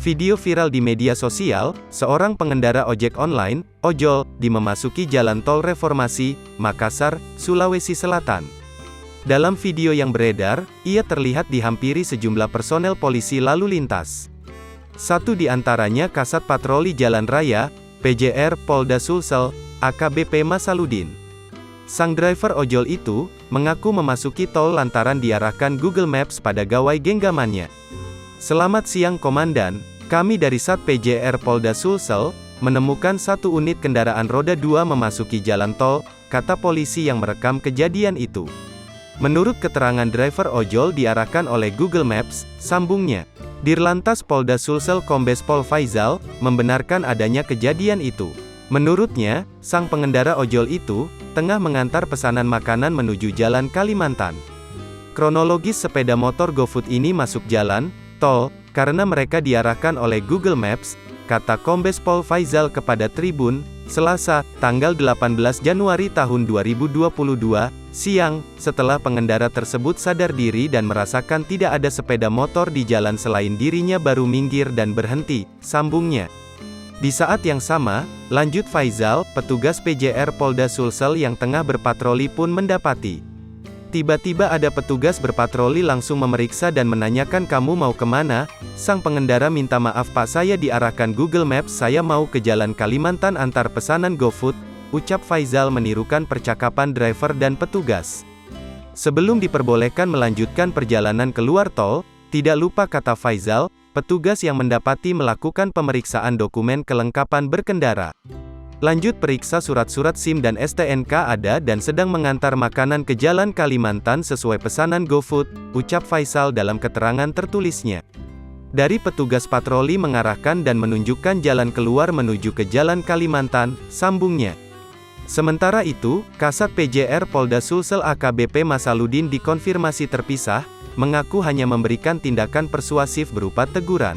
Video viral di media sosial, seorang pengendara ojek online, ojol, memasuki Jalan Tol Reformasi, Makassar, Sulawesi Selatan. Dalam video yang beredar, ia terlihat dihampiri sejumlah personel polisi lalu lintas. Satu di antaranya Kasat Patroli Jalan Raya, PJR Polda Sulsel, AKBP Masaludin. Sang driver ojol itu mengaku memasuki tol lantaran diarahkan Google Maps pada gawai genggamannya. "Selamat siang Komandan, kami dari Sat PJR Polda Sulsel, menemukan satu unit kendaraan roda 2 memasuki jalan tol," kata polisi yang merekam kejadian itu. Menurut keterangan driver ojol diarahkan oleh Google Maps, sambungnya. Dirlantas Polda Sulsel Kombes Pol Faizal, membenarkan adanya kejadian itu. Menurutnya, sang pengendara ojol itu, tengah mengantar pesanan makanan menuju Jalan Kalimantan. Kronologis sepeda motor GoFood ini masuk jalan tol, karena mereka diarahkan oleh Google Maps, kata Kombes Pol Faizal kepada Tribun, Selasa, tanggal 18 Januari tahun 2022, siang, setelah pengendara tersebut sadar diri dan merasakan tidak ada sepeda motor di jalan selain dirinya baru minggir dan berhenti, sambungnya. Di saat yang sama, lanjut Faizal, petugas PJR Polda Sulsel yang tengah berpatroli pun mendapati. Tiba-tiba ada petugas berpatroli langsung memeriksa dan menanyakan kamu mau kemana? Sang pengendara minta maaf Pak, saya diarahkan Google Maps, saya mau ke Jalan Kalimantan antar pesanan GoFood, ucap Faizal menirukan percakapan driver dan petugas. Sebelum diperbolehkan melanjutkan perjalanan keluar tol, tidak lupa kata Faizal, petugas yang mendapati melakukan pemeriksaan dokumen kelengkapan berkendara. Lanjut periksa surat-surat SIM dan STNK ada dan sedang mengantar makanan ke Jalan Kalimantan sesuai pesanan GoFood, ucap Faizal dalam keterangan tertulisnya. Dari petugas patroli mengarahkan dan menunjukkan jalan keluar menuju ke Jalan Kalimantan, sambungnya. Sementara itu, Kasat PJR Polda Sulsel AKBP Masaludin dikonfirmasi terpisah, mengaku hanya memberikan tindakan persuasif berupa teguran.